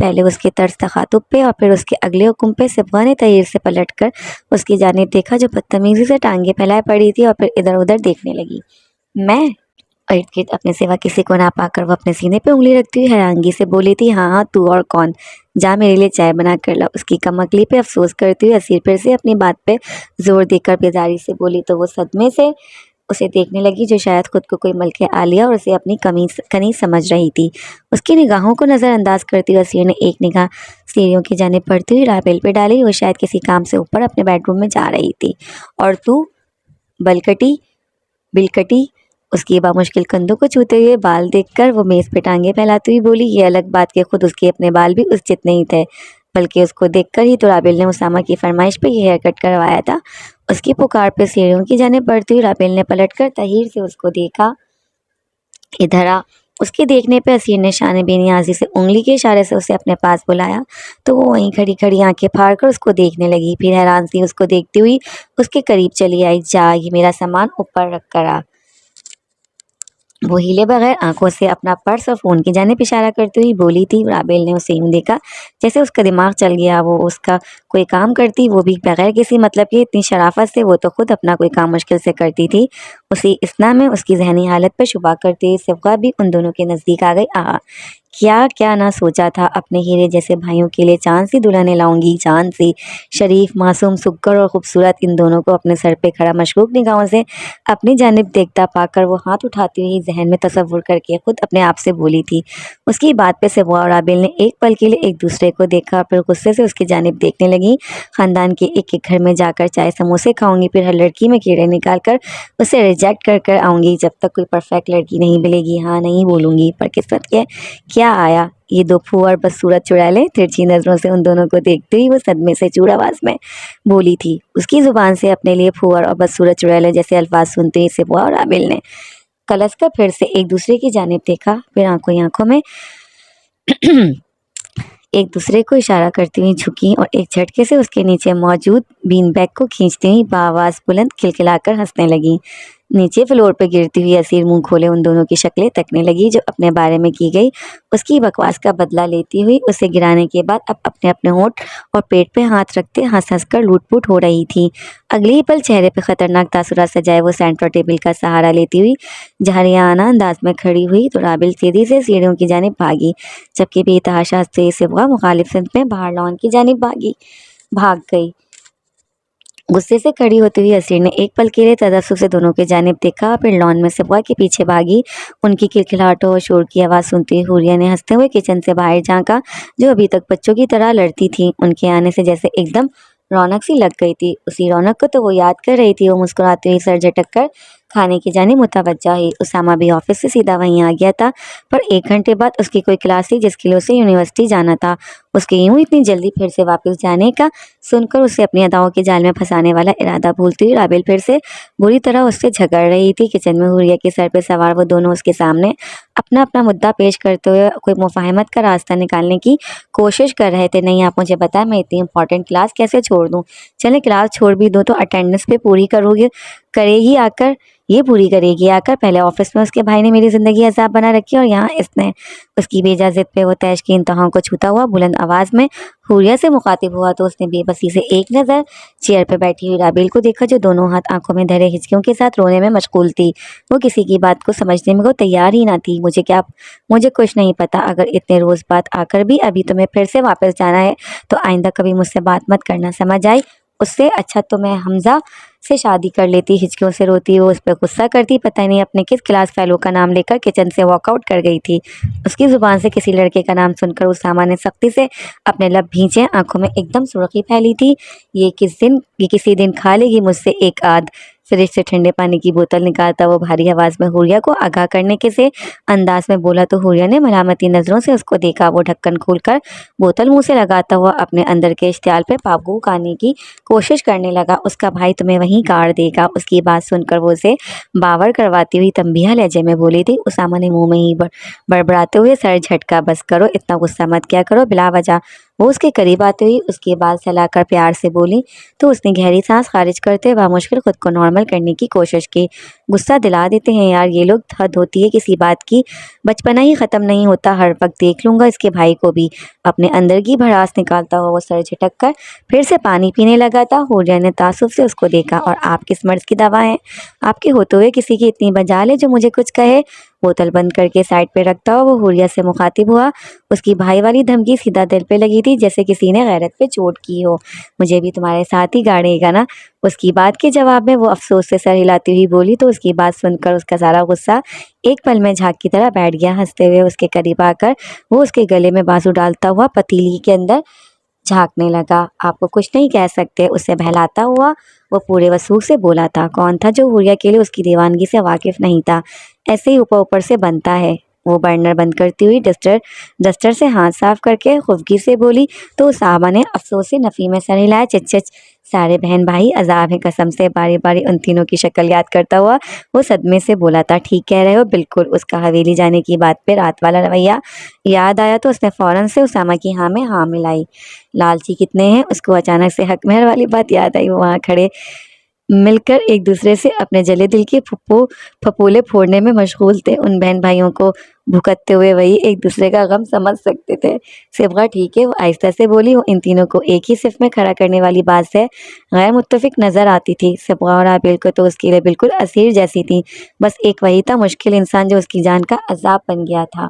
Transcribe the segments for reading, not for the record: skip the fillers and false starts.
پہلے اس کے طرز تخاطب پہ اور پھر اس کے اگلے حکم پہ صبغہ نے تحیر سے پلٹ کر اس کی جانب دیکھا جو بدتمیزی سے ٹانگیں پھیلائے پڑی تھی، اور پھر ادھر ادھر دیکھنے لگی۔ میں ارد گرد اپنے سوا کسی کو نہ پا کر وہ اپنے سینے پہ انگلی رکھتی ہوئی حیرانگی سے بولی تھی، ہاں ہاں تو اور کون، جا میرے لیے چائے بنا کر لا۔ اس کی کم عقلی پہ افسوس کرتی ہوئی اسیر پھر سے اپنی بات پہ زور دے کر بیداری سے بولی تو وہ صدمے سے اسے دیکھنے لگی جو شاید خود کو کوئی ملکہ عالیہ اور اسے اپنی کنیز سمجھ رہی تھی۔ اس کی نگاہوں کو نظر انداز کرتی ہوئی اسیر نے ایک نگاہ سیڑھیوں کی جانب بڑھتی ہوئی رابیل پہ ڈالی۔ وہ شاید کسی کام سے اوپر اپنے بیڈ روم میں جا رہی تھی۔ اور تو بلکٹی اس کی بامشکل کندھوں کو چھوتے ہوئے بال دیکھ کر وہ میز پہ ٹانگیں پھیلاتی ہوئی بولی، یہ الگ بات کہ خود اس کے اپنے بال بھی اس جتنے ہی تھے، بلکہ اس کو دیکھ کر ہی تو رابیل نے اسامہ کی فرمائش پہ یہ ہیئر کٹ کروایا تھا۔ اس کی پکار پہ سیڑھیوں کی جانب بڑھتی ہوئی رابیل نے پلٹ کر تحیر سے اس کو دیکھا، ادھر آ۔ اس کے دیکھنے پہ اسیر نے شان بے نیازی سے انگلی کے اشارے سے اسے اپنے پاس بلایا تو وہ وہیں کھڑی کھڑی آنکھیں پھاڑ کر اس کو دیکھنے لگی، پھر حیران سی اس کو دیکھتی ہوئی اس کے قریب چلی آئی۔ جا یہ میرا سامان اوپر رکھ کر آ۔ وہ ہیلے بغیر آنکھوں سے اپنا پرس اور فون کی جانب اشارہ کرتی ہوئی بولی تھی۔ رابیل نے اسے یوں دیکھا جیسے اس کا دماغ چل گیا، وہ اس کا کوئی کام کرتی، وہ بھی بغیر کسی مطلب کے، اتنی شرافت سے۔ وہ تو خود اپنا کوئی کام مشکل سے کرتی تھی۔ اسی اثنا میں اس کی ذہنی حالت پہ شبہ کرتے ہوئے صبغہ بھی ان دونوں کے نزدیک آ گئی۔ کیا نہ سوچا تھا اپنے ہیرے جیسے بھائیوں کے لیے چاند سی دلہنیں لاؤں گی، چاند سی شریف، معصوم، سکر اور خوبصورت ان دونوں کو اپنے سر پہ کھڑا مشکوک نگاہوں سے اپنی جانب دیکھتا پا کر وہ ہاتھ اٹھاتی ہوئی ذہن میں تصور کر کے خود اپنے آپ سے بولی تھی۔ اس کی بات پہ صبغہ اور رابیل نے ایک پل کے لیے ایک دوسرے کو دیکھا اور پھر غصے سے اس کی جانب دیکھنے لگی۔ خاندان کے ایک ایک گھر میں جا کر چائے سموسے کھاؤں گی، پھر ہر لڑکی میں کیڑے نکال کر اسے ریجیکٹ کر کر آؤں گی جب تک کوئی پرفیکٹ لڑکی نہیں ملے گی۔ ہاں نہیں بولوں گی، پر قسمت کے کیا آیا یہ دو پھوہر بدصورت چڑیلیں۔ ترچھی نظروں سے ان دونوں کو دیکھتے ہوئی وہ صدمے سے چور آواز میں بولی تھی۔ اس کی زبان سے اپنے لیے پھوہر اور بدصورت چڑیلیں جیسے الفاظ سنتے ہی صبغہ اور رابیل نے کلس کر پھر سے ایک دوسرے کی جانب دیکھا، پھر آنکھوں میں ایک دوسرے کو اشارہ کرتی ہوئی جھکیں اور ایک جھٹکے سے اس کے نیچے موجود بین بیگ کو کھینچتی ہوئی بآواز بلند کھلکھلا کر ہنسنے لگیں۔ نیچے فلور پہ گرتی ہوئی اسیر منہ کھولے ان دونوں کی شکلیں تکنے لگی جو اپنے بارے میں کی گئی اس کی بکواس کا بدلہ لیتی ہوئی اسے گرانے کے بعد اب اپنے اپنے ہونٹ اور پیٹ پہ ہاتھ رکھتے ہنس ہنس کر لوٹ پوٹ ہو رہی تھی۔ اگلی ہی پل چہرے پہ خطرناک تاثرات سجائے وہ سینٹر ٹیبل کا سہارا لیتی ہوئی جاہلیانہ انداز میں کھڑی ہوئی تو رابیل تیزی سے سیڑھیوں کی جانب بھاگی، جبکہ بے تحاشا سے صبغہ مخالف سمت میں باہر لان کی جانب بھاگ گئی۔ غصے سے کھڑی ہوتی ہوئی اسیر نے ایک پل کے لیے تجسس سے دونوں کی جانب دیکھا، پھر لان میں صبغہ کے پیچھے بھاگی۔ ان کی کھلکھلاہٹوں اور شور کی آواز سنتی ہوئی حوریہ نے ہنستے ہوئے کچن سے باہر جھانکا جو ابھی تک بچوں کی طرح لڑتی تھی ان کے آنے سے جیسے ایک دم رونق سی لگ گئی تھی۔ اسی رونق کو تو وہ یاد کر رہی تھی۔ وہ مسکراتی ہوئی سر جھٹک کر کھانے کی جانب متوجہ ہوئی۔ اسامہ بھی آفس سے سیدھا وہیں آ گیا تھا، پر 1 گھنٹے بعد اس کی کوئی کلاس تھی جس کے لیے اسے یونیورسٹی جانا تھا۔ اس کے یوں اتنی جلدی پھر سے واپس جانے کا سن کر اسے اپنی اداؤں کے جال میں پھنسانے والا ارادہ بھولتی ہوئی رابیل پھر سے بری طرح اس سے جھگڑ رہی تھی۔ کچن میں حوریہ کے سر پہ سوار وہ دونوں اس کے سامنے اپنا مدعا پیش کرتے ہوئے کوئی مفاہمت کا راستہ نکالنے کی کوشش کر رہے تھے۔ نہیں آپ مجھے بتائیں میں اتنی امپورٹنٹ کلاس کیسے چھوڑ دوں؟ چلیں کلاس چھوڑ بھی دوں تو اٹینڈنس پہ پوری کرے گی آ کر، یہ پوری کرے گی آ کر۔ پہلے آفس میں اس کے بھائی نے میری زندگی عذاب بنا رکھی اور یہاں اس نے۔ اس کی بے اجازت پہ وہ تیش کی انتہاؤں کو چھوتا ہوا بلند آواز میں حوریہ سے مخاطب ہوا تو اس نے بے بسی سے ایک نظر چیئر پہ بیٹھی ہوئی رابیل کو دیکھا جو دونوں ہاتھ آنکھوں میں دھرے ہچکیوں کے ساتھ رونے میں مشغول تھی۔ وہ کسی کی بات کو سمجھنے میں کو تیار ہی نہ تھی۔ مجھے کچھ نہیں پتا، اگر اتنے روز بعد آ کر بھی ابھی تمہیں پھر سے واپس جانا ہے تو آئندہ کبھی مجھ سے بات مت کرنا، سمجھ آئی؟ اس سے اچھا تو میں حمزہ سے شادی کر لیتی۔ ہچکیوں سے روتی وہ اس پہ غصہ کرتی پتہ نہیں اپنے کس کلاس فیلو کا نام لے کر کچن سے واک آؤٹ کر گئی تھی۔ اس کی زبان سے کسی لڑکے کا نام سن کر اسامہ نے سختی سے اپنے لب بھینچے، آنکھوں میں ایک دم سرخی پھیلی تھی۔ یہ کسی دن کھا لے گی مجھ سے ایک آدھ۔ فریج سے ٹھنڈے پانی کی بوتل نکالتا وہ بھاری آواز میں حوریہ کو آگاہ کرنے کے سے انداز میں بولا تو حوریہ نے ملامتی نظروں سے اس کو دیکھا۔ وہ ڈھکن کھول کر بوتل منہ سے لگاتا ہوا اپنے اندر کے اشتعال پہ قابو پانے کی کوشش کرنے لگا۔ اس کا بھائی تمہیں وہیں گاڑ دے گا۔ اس کی بات سن کر وہ اسے باور کرواتی ہوئی تنبیہہ لہجے میں بولی تھی۔ اسامہ نے منہ میں ہی بڑبڑاتے ہوئے سر جھٹکا۔ بس کرو، اتنا غصہ مت کیا کرو بلا وجہ۔ وہ اس کے قریب آتے ہوئی اس کے بال سہلا کر پیار سے بولی تو اس نے گہری سانس خارج کرتے بامشکل خود کو نارمل کرنے کی کوشش کی۔ غصہ دلا دیتے ہیں یار یہ لوگ، حد ہوتی ہے کسی بات کی، بچپنا ہی ختم نہیں ہوتا، ہر وقت دیکھ لوں گا اس کے بھائی کو بھی۔ اپنے اندر کی بھڑاس نکالتا ہوا وہ سر جھٹک کر پھر سے پانی پینے لگا تھا۔ حوریہ نے تعصب سے اس کو دیکھا، اور آپ کس مرض کی دوا ہے آپ کے ہوتے ہوئے کسی کی اتنی بجال ہے جو مجھے کچھ کہے؟ بوتل بند کر کے سائڈ پہ رکھتا ہوا وہ حوریہ سے مخاطب ہوا۔ اس کی بھائی والی دھمکی سیدھا دل پہ لگی تھی، جیسے کسی نے غیرت پہ چوٹ کی ہو۔ مجھے بھی تمہارے ساتھ ہی گاڑے گا نا؟ اس کی بات کے جواب میں وہ افسوس سے سر ہلاتی ہوئی بولی تو اس کی بات سن کر اس کا سارا غصہ ایک پل میں جھاگ کی طرح بیٹھ گیا۔ ہنستے ہوئے اس کے قریب آ کر وہ اس کے گلے میں بازو ڈالتا ہوا پتیلی کے اندر جھانکنے لگا۔ آپ کو کچھ نہیں کہہ سکتے؟ اسے بہلاتا ہوا وہ پورے وسوخ سے بولا تھا۔ کون تھا جو حوریہ کے لیے اس کی دیوانگی سے واقف نہیں تھا؟ ایسے ہی اوپر سے بنتا ہے۔ وہ برنر بند کرتی ہوئی ڈسٹر سے ہاتھ صاف کر کے خفگی سے بولی تو اسامہ نے افسوس سے نفی میں سر ہلایا۔ چچ چچ، سارے بہن بھائی عذاب ہیں قسم سے۔ باری باری ان تینوں کی شکل یاد کرتا ہوا وہ صدمے سے بولا تھا۔ ٹھیک کہہ رہے ہو بالکل۔ اس کا حویلی جانے کی بات پہ رات والا رویہ یاد آیا تو اس نے فوراً سے اسامہ کی ہاں میں ہاں ملائی۔ لالچی کتنے ہیں؟ اس کو اچانک سے حق مہر والی بات یاد آئی۔ وہ وہاں کھڑے مل کر ایک دوسرے سے اپنے جلے دل کے پھپولے پھوڑنے میں مشغول تھے۔ ان بہن بھائیوں کو بھکتتے ہوئے وہی ایک دوسرے کا غم سمجھ سکتے تھے۔ صبغہ ٹھیک ہے، وہ آہستہ سے بولی۔ وہ ان تینوں کو ایک ہی صف میں کھڑا کرنے والی بات سے غیر متفق نظر آتی تھی۔ صبغہ اور عابل کو تو اس کے لیے بالکل اسیر جیسی تھی، بس ایک وہی تھا مشکل انسان جو اس کی جان کا عذاب بن گیا تھا۔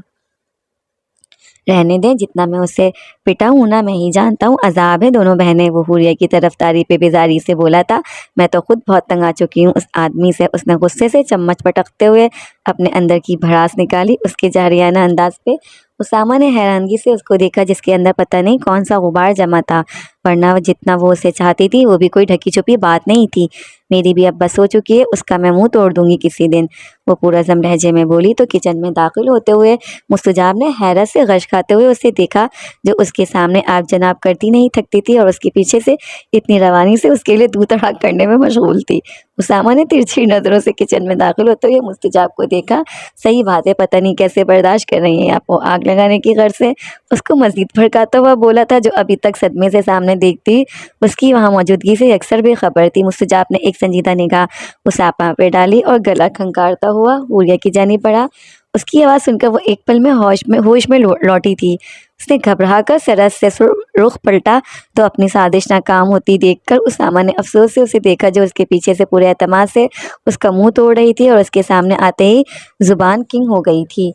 رہنے دیں، جتنا میں اسے پٹا ہوں نا میں ہی جانتا ہوں عذاب ہے۔ دونوں بہنیں وہ حوریہ کی طرفداری پہ بیزاری سے بولا تھا۔ میں تو خود بہت تنگ آ چکی ہوں اس آدمی سے۔ اس نے غصے سے چمچ پٹکتے ہوئے اپنے اندر کی بھڑاس نکالی۔ اس کے جاہریانہ انداز پہ اسامہ نے حیرانگی سے اس کو دیکھا، جس کے اندر پتہ نہیں کون سا غبار جمع تھا، ورنہ جتنا وہ اسے چاہتی تھی وہ بھی کوئی ڈھکی چھپی بات نہیں تھی۔ میری بھی اب بس ہو چکی ہے، اس کا میں منہ توڑ دوں گی کسی دن، وہ پورا زم لہجے میں بولی تو کچن میں داخل ہوتے ہوئے مستجاب نے حیرت سے غش کھاتے ہوئے اسے دیکھا، جو اس کے سامنے آپ جناب کرتی نہیں تھکتی تھی اور اس کے پیچھے سے اتنی روانی سے اس کے لیے دو تڑاک کرنے میں مشغول تھی۔ اسامہ نے ترچھی نظروں سے کچن میں داخل ہوتے ہوئے مستجاب کو دیکھا۔ صحیح بات ہے، پتہ نہیں کیسے برداشت کر رہی ہیں آپ، وہ آگ لگانے کی غرض سے اس کو مزید بھڑکاتا ہوا بولا تھا، جو ابھی تک صدمے سے سامنے دیکھتی اس کی وہاں موجودگی سے اکثر بے خبر تھی۔ مستجاب نے ایک سنجیدہ نگاہ اسامہ پہ ڈالی اور گلا کھنکارتا ہوا حوریہ کی جانب بڑھا۔ اس کی آواز سن کر وہ ایک پل میں ہوش میں لوٹی تھی۔ اس نے گھبرا کر سرس سے رخ پلٹا تو اپنی سازش ناکام ہوتی دیکھ کر اسامہ نے افسوس سے اسے دیکھا، جو اس کے پیچھے سے پورے اعتماد سے اس کا منہ توڑ رہی تھی اور اس کے سامنے آتے ہی زبان کنگ ہو گئی تھی۔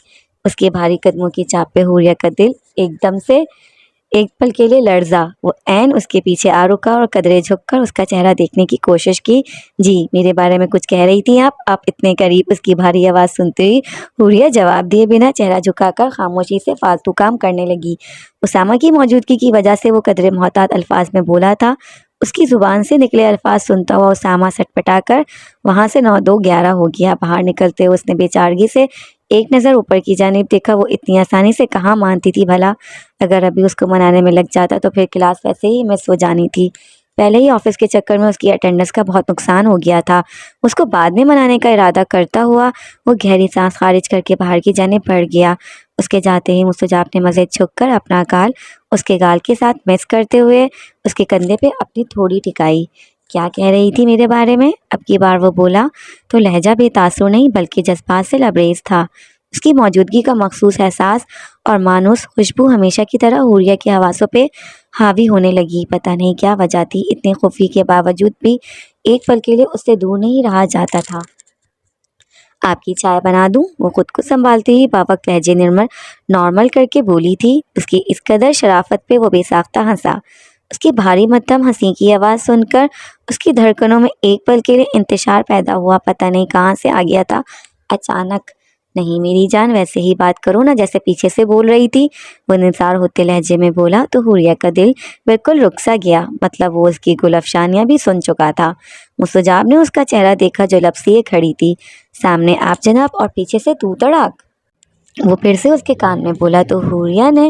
اس کے بھاری قدموں کی چاپ پہ حوریہ کا دل ایک دم سے ایک پل کے لیے لرزا۔ وہ عین اس کے پیچھے آ رکا اور قدرے جھک کر اس کا چہرہ دیکھنے کی کوشش کی۔ جی میرے بارے میں کچھ کہہ رہی تھی آپ اتنے قریب؟ اس کی بھاری آواز سنتے ہی حوریہ جواب دیے بنا چہرہ جھکا کر خاموشی سے فالتو کام کرنے لگی۔ اسامہ کی موجودگی کی وجہ سے وہ قدرے محتاط الفاظ میں بولا تھا۔ اس کی زبان سے نکلے الفاظ سنتا ہوا اسامہ سٹ پٹا کر وہاں سے 9-2-11 ہو گیا۔ باہر نکلتے ہوئے اس نے بے چارگی سے ایک نظر اوپر کی جانب دیکھا۔ وہ اتنی آسانی سے کہاں مانتی تھی بھلا؟ اگر ابھی اس کو منانے میں لگ جاتا تو پھر کلاس ویسے ہی مس ہو جانی تھی۔ پہلے ہی آفس کے چکر میں اس کی اٹینڈنس کا بہت نقصان ہو گیا تھا۔ اس کو بعد میں منانے کا ارادہ کرتا ہوا وہ گہری سانس خارج کر کے باہر کی جانب بڑھ گیا۔ اس کے جاتے ہی مستجاب نے مزید جھک کر اپنا گال اس کے گال کے ساتھ میس کرتے ہوئے اس کے کندھے پہ اپنی تھوڑی ٹکائی۔ کیا کہہ رہی تھی میرے بارے میں؟ اب کی بار وہ بولا تو لہجہ بے تاثر نہیں بلکہ جذبات سے لبریز تھا۔ اس کی موجودگی کا مخصوص احساس اور مانوس خوشبو ہمیشہ کی طرح حوریہ کے حواسوں پہ حاوی ہونے لگی۔ پتہ نہیں کیا وجہ تھی، اتنی خفی کے باوجود بھی ایک پل کے لیے اس سے دور نہیں رہا جاتا تھا۔ آپ کی چائے بنا دوں؟ وہ خود کو سنبھالتے ہی باوقت لہجے نارمل کر کے بولی تھی۔ اس کی اس قدر شرافت پہ وہ بے ساختہ ہنسا۔ اس کی بھاری مدھم ہنسی کی آواز سن کر اس کی دھڑکنوں میں ایک پل کے لیے انتشار پیدا ہوا۔ پتہ نہیں کہاں سے آ گیا تھا اچانک۔ نہیں میری جان، ویسے ہی بات کرو نا جیسے پیچھے سے بول رہی تھی، وہ نثار ہوتے لہجے میں بولا تو حوریہ کا دل بالکل رک سا گیا۔ مطلب وہ اس کی گل افشانیاں بھی سن چکا تھا۔ مستجاب نے اس کا چہرہ دیکھا جو لپسیے کھڑی تھی، سامنے آپ جناب اور پیچھے سے تو تڑاک۔ وہ پھر سے اس کے کان میں بولا تو حوریہ نے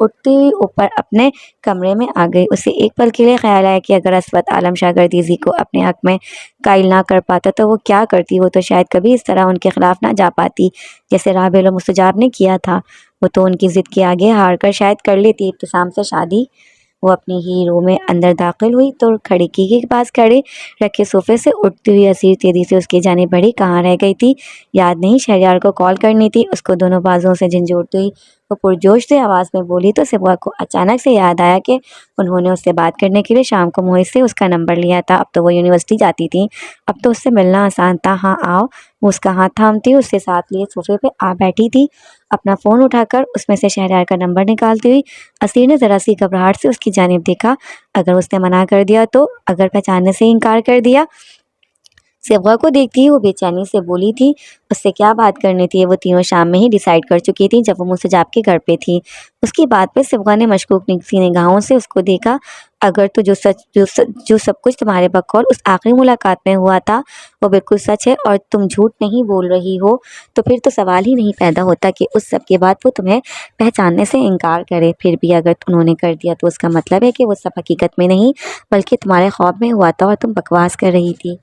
اٹھتی ہوئی اوپر اپنے کمرے میں آ گئی۔ اسے ایک پل کے لیے خیال آیا کہ اگر عصمت عالم شاگردیزی کو اپنے حق میں قائل نہ کر پاتا تو وہ کیا کرتی۔ وہ تو شاید کبھی اس طرح ان کے خلاف نہ جا پاتی جیسے رابل و مستجاب نے کیا تھا۔ وہ تو ان کی ضد کے آگے ہار کر شاید کر لیتی ابتسام سے شادی۔ وہ اپنی ہی روم میں اندر داخل ہوئی تو کھڑکی کے پاس کھڑے رکھے صوفے سے اٹھتی ہوئی اسیر تیزی سے اس کی جانب بڑھی۔ کہاں رہ گئی تھی؟ یاد نہیں، شہریار کو کال کرنی تھی۔ اس کو دونوں بازوؤں سے جھنجھوڑتی ہوئی وہ پرجوش سے آواز میں بولی تو صبح کو اچانک سے یاد آیا کہ انہوں نے اس سے بات کرنے کے لیے شام کو محیط سے اس کا نمبر لیا تھا۔ اب تو وہ یونیورسٹی جاتی تھی، اب تو اس سے ملنا آسان تھا۔ ہاں آؤ، وہ اس کا ہاتھ تھامتی اس سے ساتھ لیے صوفے پہ آ بیٹھی تھی، اپنا فون اٹھا کر اس میں سے شہریار کا نمبر نکالتی ہوئی۔ اسیر نے ذرا سی گھبراہٹ سے اس کی جانب دیکھا۔ اگر اس نے منع کر دیا تو؟ اگر پہچاننے سے انکار کر دیا؟ صبغہ کو دیکھتی ہی وہ بے چینی سے بولی تھی اس سے کیا بات کرنی تھی، وہ تینوں شام میں ہی ڈیسائیڈ کر چکی تھی جب وہ مستجاب کے گھر پہ تھی۔ اس کی بات پہ صبغہ نے مشکوک سی نگاہوں سے اس کو دیکھا۔ اگر تو جو سب کچھ تمہارے بقول اس آخری ملاقات میں ہوا تھا وہ بالکل سچ ہے اور تم جھوٹ نہیں بول رہی ہو تو پھر تو سوال ہی نہیں پیدا ہوتا کہ اس سب کے بعد وہ تمہیں پہچاننے سے انکار کرے۔ پھر بھی اگر انہوں نے کر دیا تو اس کا مطلب ہے کہ وہ سب حقیقت میں نہیں بلکہ تمہارے خواب میں ہوا تھا اور تم بکواس کر رہی تھی۔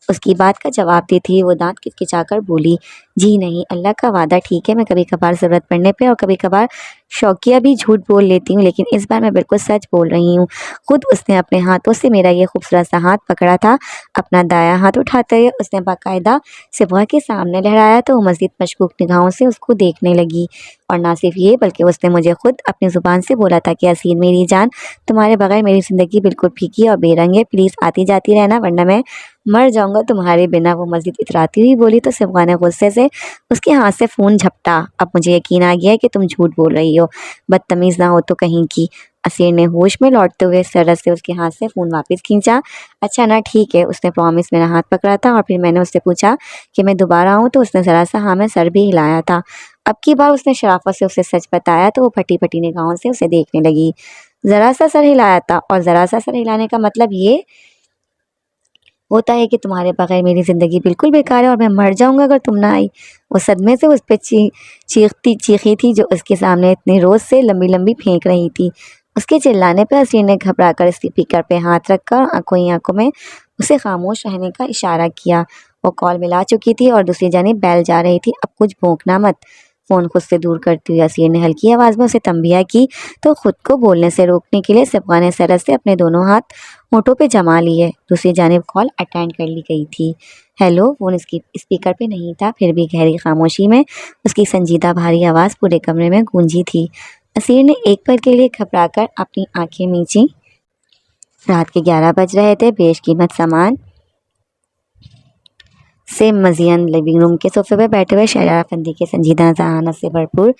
اس کی بات کا جواب دیتی ہی وہ دانت کچکچا کر بولی، جی نہیں، اللہ کا وعدہ ٹھیک ہے، میں کبھی کبھار ضرورت پڑنے پہ اور کبھی کبھار شوقیہ بھی جھوٹ بول لیتی ہوں، لیکن اس بار میں بالکل سچ بول رہی ہوں۔ خود اس نے اپنے ہاتھوں سے میرا یہ خوبصورت سا ہاتھ پکڑا تھا۔ اپنا دایاں ہاتھ اٹھاتے ہوئے اس نے باقاعدہ صبغہ کے سامنے لہرایا تو وہ مزید مشکوک نگاہوں سے اس کو دیکھنے لگی۔ اور نہ صرف یہ بلکہ اس نے مجھے خود اپنی زبان سے بولا تھا کہ اسیر میری جان، تمہارے بغیر میری زندگی بالکل پھیکی اور بے رنگ ہے، پلیز آتی جاتی رہنا ورنہ میں مر جاؤں گا تمہارے بنا۔ وہ مزید اتراتی ہوئی بولی تو صبغہ نے غصے سے اس کے ہاتھ سے فون جھپٹا۔ اب مجھے یقین آ گیا ہے کہ تم جھوٹ بول رہی ہو، بدتمیز نہ ہو تو کہیں کی۔ اسیر نے ہوش میں لوٹتے ہوئے سرت سے اس کے ہاتھ سے فون واپس کھینچا۔ اچھا نا ٹھیک ہے، اس نے پرومس میرا ہاتھ پکڑا تھا اور پھر میں نے اس سے پوچھا کہ میں دوبارہ آؤں تو اس نے ذرا سا ہاں میں سر بھی ہلایا تھا۔ اب کی بار اس نے شرافت سے اسے سچ بتایا تو وہ پھٹی پھٹی نگاہوں سے اسے دیکھنے لگی۔ ذرا سا سر ہلایا تھا، اور ذرا سا سر ہلانے کا مطلب یہ ہوتا ہے کہ تمہارے بغیر میری زندگی بالکل بیکار ہے اور میں مر جاؤں گا اگر تم نہ آئی۔ وہ صدمے سے اس پہ چیخی تھی جو اس کے سامنے اتنے روز سے لمبی لمبی پھینک رہی تھی۔ اس کے چلانے پہ اسیر نے گھبرا کر اسپیکر پہ ہاتھ رکھ کر آنکھوں ہی آنکھوں میں اسے خاموش رہنے کا اشارہ کیا۔ وہ کال ملا چکی تھی اور دوسری جانب بیل جا رہی تھی۔ اب کچھ بھونکنا مت، فون خود سے دور کرتے ہوئے اسیر نے ہلکی آواز میں اسے تنبیہ کی تو خود کو بولنے سے روکنے کے لیے صبغہ نے سرت سے اپنے دونوں ہاتھ ہونٹوں پہ جما لیے۔ دوسری جانب کال اٹینڈ کر لی گئی تھی۔ ہیلو، فون اسپیکر پہ نہیں تھا، پھر بھی گہری خاموشی میں اس کی سنجیدہ بھاری آواز پورے کمرے میں گونجی تھی۔ اسیر نے ایک پل کے لیے گھبرا کر اپنی آنکھیں میچیں۔ رات کے 11 بج رہے تھے۔ بیش قیمت سامان سے مزین لیونگ روم کے صوفے پہ بیٹھے ہوئے شہریار افندی کے سنجیدہ ذہانت سے بھرپور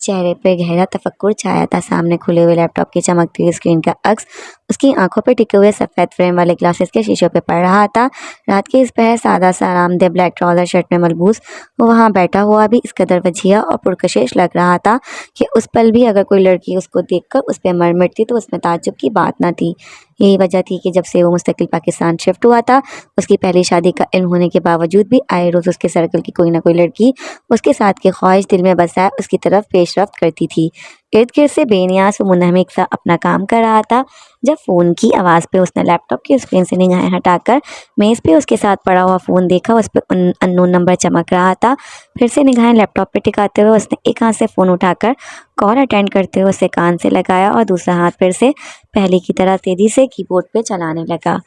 چہرے پہ گہرا تفکر چھایا تھا۔ سامنے کھلے ہوئے لیپ ٹاپ کی چمکتی ہوئی اسکرین کا عکس اس کی آنکھوں پہ ٹکے ہوئے سفید فریم والے گلاسز کے شیشوں پہ پڑ رہا تھا۔ رات کے اس پہر سادہ سا آرام دہ بلیک ٹراؤزر شرٹ میں ملبوس وہ وہاں بیٹھا ہوا بھی اس قدر وجیہہ اور پرکشش لگ رہا تھا کہ اس پل بھی اگر کوئی لڑکی اس کو دیکھ کر اس پہ مر مٹتی تو اس میں تعجب کی بات نہ تھی۔ یہی وجہ تھی کہ جب سے وہ مستقل پاکستان شفٹ ہوا تھا، اس کی پہلی شادی کا علم ہونے کے باوجود بھی آئے روز اس کے سرکل کی کوئی نہ کوئی لڑکی اس کے ساتھ کی خواہش دل میں بسائے اس کی طرف پیش رفت کرتی تھی۔ ارد گرد سے بے نیاز و منہمک سا اپنا کام کر رہا تھا جب فون کی آواز پہ اس نے لیپ ٹاپ کی اسکرین سے نگاہیں ہٹا کر میز پہ اس کے ساتھ پڑا ہوا فون دیکھا۔ اس پہ انون نمبر چمک رہا تھا۔ پھر سے نگاہیں لیپ ٹاپ پہ ٹکاتے ہوئے اس نے ایک ہاتھ سے فون اٹھا کر کال اٹینڈ کرتے ہوئے اسے کان سے لگایا اور دوسرا ہاتھ پھر سے پہلے کی طرح تیزی سے کی بورڈ پہ چلانے لگا۔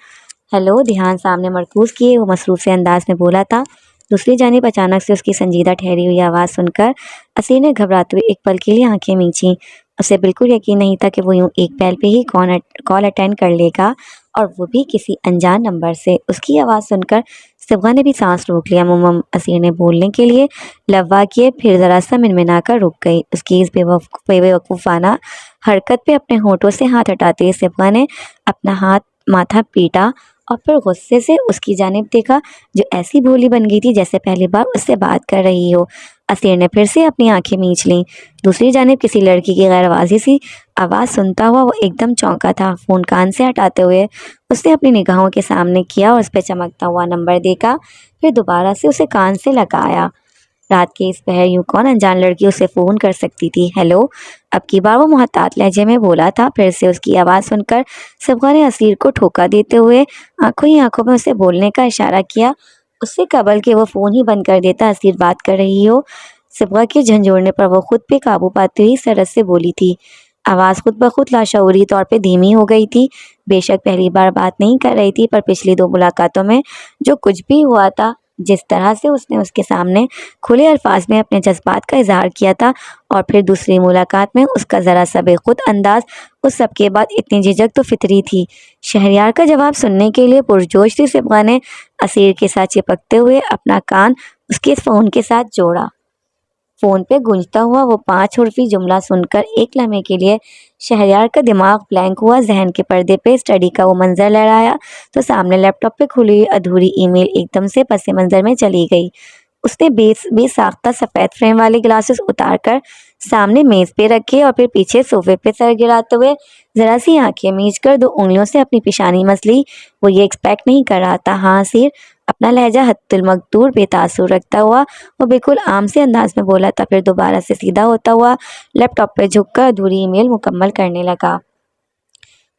ہیلو، دھیان سامنے مرکوز کیے وہ مصروف سے انداز میں بولا تھا۔ دوسری جانب اچانک سے اس کی سنجیدہ ٹھہری ہوئی آواز سن کر اسیر نے گھبراتے ہوئے ایک پل کے لیے آنکھیں میچیں۔ اسے بالکل یقین نہیں تھا کہ وہ یوں ایک بیل پہ ہی کال اٹینڈ کر لے گا، اور وہ بھی کسی انجان نمبر سے۔ اس کی آواز سن کر صبغہ نے بھی سانس روک لیا۔ اسیر نے بولنے کے لیے لبوا کیے، پھر ذرا سا منمنا کر رک گئی۔ اس کی اس بے وقوفانہ حرکت پہ اپنے ہونٹوں سے ہاتھ ہٹاتے ہوئے صبغہ نے اپنا ماتھا پیٹا اور پھر غصے سے اس کی جانب دیکھا جو ایسی بھولی بن گئی تھی جیسے پہلی بار اس سے بات کر رہی ہو۔ اسیر نے پھر سے اپنی آنکھیں میچ لیں۔ دوسری جانب کسی لڑکی کی غیر واضح سی آواز سنتا ہوا وہ ایک دم چونکا تھا۔ فون کان سے ہٹاتے ہوئے اس نے اپنی نگاہوں کے سامنے کیا اور اس پہ چمکتا ہوا نمبر دیکھا، پھر دوبارہ سے اسے کان سے لگایا۔ رات کے اس پہر یوں کون انجان لڑکی اسے فون کر سکتی تھی؟ ہیلو، اب کی بار وہ محتاط لہجے میں بولا تھا۔ پھر سے اس کی آواز سن کر صبغہ نے اسیر کو ٹھوکا دیتے ہوئے آنکھوں ہی آنکھوں میں اسے بولنے کا اشارہ کیا۔ اس سے قبل کہ وہ فون ہی بند کر دیتا، اسیر بات کر رہی ہو؟ صبغہ کے جھنجھوڑنے پر وہ خود پہ قابو پاتی ہوئی سرد سے بولی تھی۔ آواز خود بخود لاشعوری طور پہ دھیمی ہو گئی تھی۔ بے شک پہلی بار بات نہیں کر رہی تھی، پر پچھلی 2 ملاقاتوں میں جو کچھ بھی ہوا تھا، جس طرح سے اس نے اس کے سامنے کھلے الفاظ میں اپنے جذبات کا اظہار کیا تھا، اور پھر دوسری ملاقات میں اس کا ذرا سا بے خود انداز، اس سب کے بعد اتنی جھجک تو فطری تھی۔ شہریار کا جواب سننے کے لیے پرجوش تھی صبغہ نے اسیر کے ساتھ چپکتے ہوئے اپنا کان اس کے فون کے ساتھ جوڑا۔ فون پہ گونجتا ہوا وہ 5 حرفی جملہ سن کر ایک لمحے کے لیے شہریار کا دماغ بلینک ہوا۔ ذہن کے پردے پہ اسٹڈی کا وہ منظر لہرایا تو سامنے لیپ ٹاپ پہ کھلی ہوئی ادھوری ای میل ایک دم سے پس منظر میں چلی گئی۔ اس نے بے ساختہ سفید فریم والے گلاسز اتار کر سامنے میز پہ رکھے اور پھر پیچھے صوفے پہ سر گراتے ہوئے ذرا سی آنکھیں میچ کر 2 انگلیوں سے اپنی پیشانی مس لی۔ وہ یہ ایکسپیکٹ نہیں کر رہا تھا۔ ہاں اسیر، اپنا لہجہ حد المقدور بے تاثر رکھتا ہوا وہ بالکل عام سے انداز میں بولا تھا، پھر دوبارہ سے سیدھا ہوتا ہوا لیپ ٹاپ پہ جھک کر ادھوری ای میل مکمل کرنے لگا۔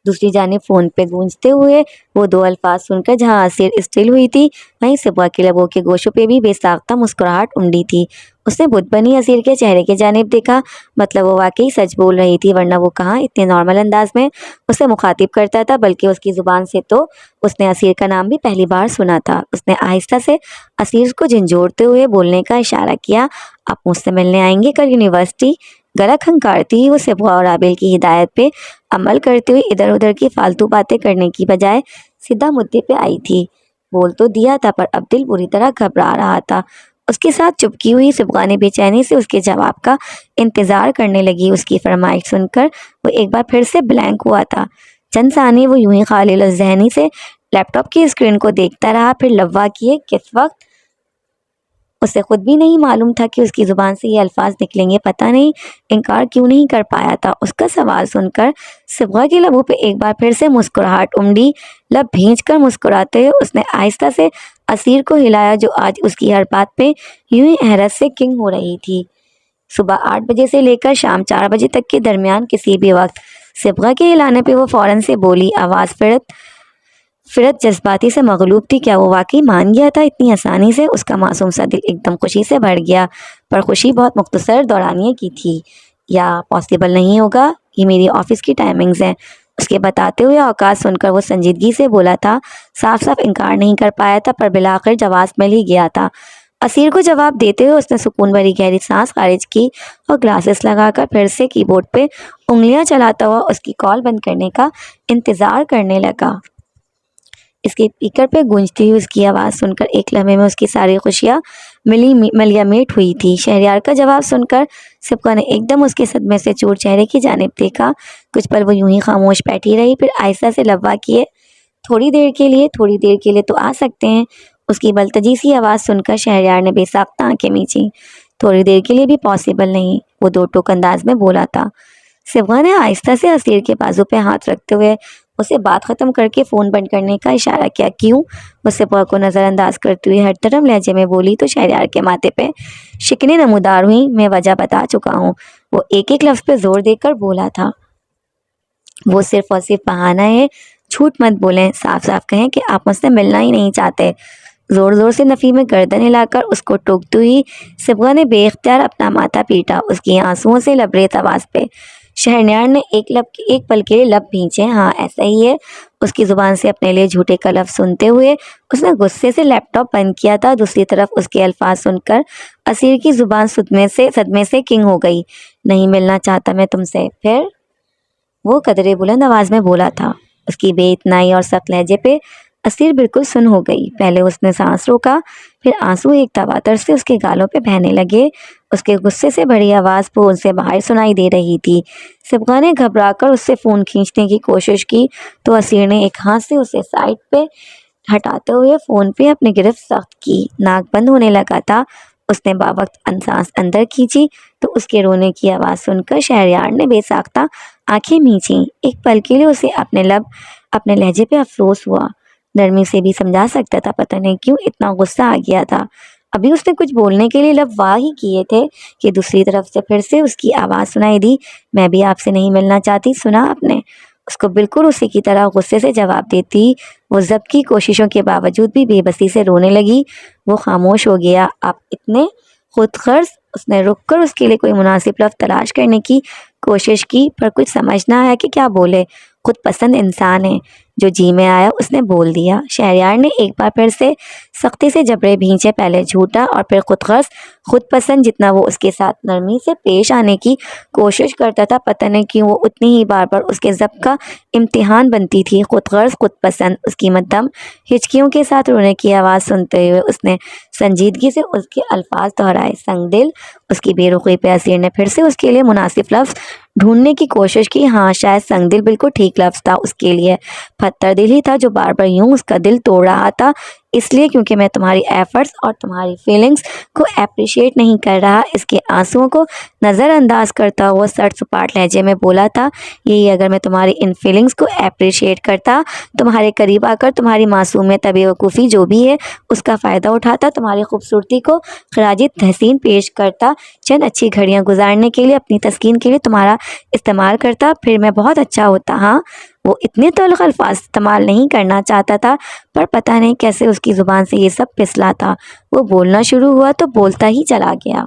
دوسری جانب فون پہ گونجتے ہوئے وہ 2 الفاظ سن کر جہاں اسیر اسٹل ہوئی تھی، وہیں صبغہ کے لبوں کے گوشوں پہ بھی بے ساختہ مسکراہٹ امڈی تھی۔ اس نے بت بنی اسیر کے چہرے کی جانب دیکھا، مطلب وہ واقعی سچ بول رہی تھی، ورنہ وہ کہاں اتنے نارمل انداز میں اسے مخاطب کرتا تھا، بلکہ اس کی زبان سے تو اس نے اسیر کا نام بھی پہلی بار سنا تھا۔ اس نے آہستہ سے اسیر کو جھنجھوڑتے ہوئے بولنے کا اشارہ کیا، آپ مجھ سے ملنے آئیں گے کل یونیورسٹی؟ گلا کھنکارتی ہوئی وہ صبغہ اور عابل کی ہدایت پہ عمل کرتے ہوئے ادھر ادھر کی فالتو باتیں کرنے کی بجائے سیدھا مدعے پہ آئی تھی۔ بول تو دیا تھا، پر اب دل بری طرح گھبرا رہا تھا۔ اس کے ساتھ چپکی ہوئی صبغہ نے بے چینی سے اس کے جواب کا انتظار کرنے لگی۔ اس کی فرمائش سن کر وہ ایک بار پھر سے بلینک ہوا تھا۔ چند ثانیے وہ یوں ہی خالل الذہنی سے لیپ ٹاپ کی اسکرین کو دیکھتا رہا، پھر لوا کیے کس وقت اسے خود بھی نہیں معلوم تھا کہ اس کی زبان سے یہ الفاظ نکلیں گے، پتہ نہیں انکار کیوں نہیں کر پایا تھا۔ اس کا سوال سن کر صبغہ کے لبوں پہ ایک بار پھر سے مسکراہٹ امڈی۔ لب بھینچ کر مسکراتے ہوئے اس نے آہستہ سے اسیر کو ہلایا، جو آج اس کی ہر بات پہ یوں ہی حیرت سے کنگ ہو رہی تھی۔ صبح 8 بجے سے لے کر شام 4 بجے تک کے درمیان کسی بھی وقت صبغہ کے ہلانے پہ وہ فوراً سے بولی، آواز فرت جذباتی سے مغلوب تھی۔ کیا وہ واقعی مان گیا تھا اتنی آسانی سے؟ اس کا معصوم سا دل ایک دم خوشی سے بھر گیا، پر خوشی بہت مختصر دورانیے کی تھی۔ یا پاسبل نہیں ہوگا، یہ میری آفس کی ٹائمنگز ہیں۔ اس کے بتاتے ہوئے اوقات سن کر وہ سنجیدگی سے بولا تھا۔ صاف صاف انکار نہیں کر پایا تھا، پر بالآخر جواز مل ہی گیا تھا۔ اسیر کو جواب دیتے ہوئے اس نے سکون بھری گہری سانس خارج کی اور گلاسز لگا کر پھر سے کی بورڈ پہ انگلیاں چلاتا ہوا اس کی کال بند کرنے کا انتظار کرنے لگا۔ اس کے اسپیکر پہ گونجتی ہوئی اس کی آواز سن کر ایک لمحے میں اس کی ساری خوشیاں ملیا میٹ ہوئی تھی۔ شہریار کا جواب سن کر صبغہ نے ایک دم اس کے صدمے سے چور چہرے کی جانب دیکھا۔ کچھ پل وہ یوں ہی خاموش بیٹھی رہی، پھر آہستہ سے لبا کیے، تھوڑی دیر کے لیے تو آ سکتے ہیں؟ اس کی بلتجی سی آواز سن کر شہریار نے بے ساختہ آنکھیں میچیں۔ تھوڑی دیر کے لیے بھی پاسبل نہیں، وہ 2 ٹوک انداز میں بولا تھا۔ صبغہ نے آہستہ سے اسیر کے بازو پہ ہاتھ رکھتے ہوئے اسے بات ختم کر کے فون بند کرنے کا اشارہ کیا۔ کیوں؟ وہ صبغہ کو نظر انداز کرتی ہوئی ہر طرف لہجے میں بولی تو شہریار کے ماتھے پہ شکنیں نمودار ہوئیں۔ میں وجہ بتا چکا ہوں، وہ ایک ایک لفظ پہ زور دے کر بولا تھا۔ وہ صرف اور صرف بہانہ ہے، جھوٹ مت بولیں، صاف صاف کہیں کہ آپ مجھ سے ملنا ہی نہیں چاہتے۔ زور زور سے نفی میں گردن ہلا کر اس کو ٹوکتی ہوئی صبغہ نے بے اختیار اپنا ماتھا پیٹا، اس کی آنسوؤں سے لبریز آواز پہ۔ شہریار نے ایک پل کے لیے لب بھینچے۔ ہاں ایسا ہی ہے، اس کی زبان سے اپنے لیے جھوٹے کا لفظ سنتے ہوئے اس نے غصے سے لیپ ٹاپ بند کیا تھا۔ دوسری طرف اس کے الفاظ سن کر اسیر کی زبان صدمے سے کنگ ہو گئی۔ نہیں ملنا چاہتا میں تم سے، پھر؟ وہ قدرے بلند آواز میں بولا تھا۔ اس کی بے اتنائی اور سخت لہجے پہ اسیر بالکل سن ہو گئی۔ پہلے اس نے سانس روکا، پھر آنسو ایک تواتر سے اس کے گالوں پہ بہنے لگے۔ اس کے غصے سے بڑی آواز فون سے باہر سنائی دے رہی تھی۔ صبغہ نے گھبرا کر اس سے فون کھینچنے کی کوشش کی تو اسیر نے ایک ہاتھ سے اسے سائڈ پہ ہٹاتے ہوئے فون پہ اپنی گرفت سخت کی۔ ناک بند ہونے لگا تھا۔ اس نے باوقت سانس اندر کھینچی تو اس کے رونے کی آواز سن کر شہریار نے بے ساختہ آنکھیں میچیں۔ ایک پل کے لیے اسے اپنے لہجے پہ افسوس ہوا۔ نرمی سے بھی سمجھا سکتا تھا، پتہ نہیں کیوں اتنا غصہ آ گیا تھا۔ ابھی اس نے کچھ بولنے کے لیے لب واہ ہی کیے تھے کہ دوسری طرف سے پھر سے اس کی آواز سنائی دی، میں بھی آپ سے نہیں ملنا چاہتی، سنا آپ نے؟ اس کو بالکل اسی کی طرح غصے سے جواب دیتی وہ ضبط کی کوششوں کے باوجود بھی بے بسی سے رونے لگی۔ وہ خاموش ہو گیا۔ آپ اتنے خود غرض؟ اس نے رک کر اس کے لیے کوئی مناسب لفظ تلاش کرنے کی کوشش کی، پر کچھ سمجھنا ہے کہ کیا بولے۔ خود پسند انسان ہے، جو جی میں آیا اس نے بول دیا۔ شہریار نے ایک بار پھر سے سختی سے جبڑے بھینچے، پہلے جھوٹا اور پھر خود غرض۔ خود پسند جتنا وہ اس کے ساتھ نرمی سے پیش آنے کی کوشش کرتا تھا، پتہ نہیں کیوں وہ اتنی ہی بار بار اس کے ضبط کا امتحان بنتی تھی۔ خود غرض، خود پسند، اس کی مدھم ہچکیوں کے ساتھ رونے کی آواز سنتے ہوئے اس نے سنجیدگی سے اس کے الفاظ دہرائے۔ سنگ دل۔ اس کی بے رخی پہ اسیر نے پھر سے اس کے لیے مناسب لفظ ڈھونڈنے کی کوشش کی۔ ہاں، شاید سنگ دل بالکل ٹھیک لفظ تھا اس کے لیے۔ پتھر دل ہی تھا جو بار بار یوں اس کا دل توڑ رہا تھا، اس لیے کیونکہ میں تمہاری ایفرٹس اور تمہاری فیلنگز کو اپریشیٹ نہیں کر رہا۔ اس کے آنسوؤں کو نظر انداز کرتا ہوا سرد سپاٹ لہجے میں بولا تھا، یہی اگر میں تمہاری ان فیلنگز کو اپریشیٹ کرتا، تمہارے قریب آ کر تمہاری معصومیت، بے وقوفی جو بھی ہے اس کا فائدہ اٹھاتا، تمہاری خوبصورتی کو خراج تحسین پیش کرتا، چند اچھی گھڑیاں گزارنے کے لیے، اپنی تسکین کے لیے تمہارا استعمال کرتا، پھر میں بہت اچھا ہوتا۔ ہاں، وہ اتنے تلخ الفاظ استعمال نہیں کرنا چاہتا تھا، پر پتہ نہیں کیسے اس کی زبان سے یہ سب پھسلا تھا۔ وہ بولنا شروع ہوا تو بولتا ہی چلا گیا۔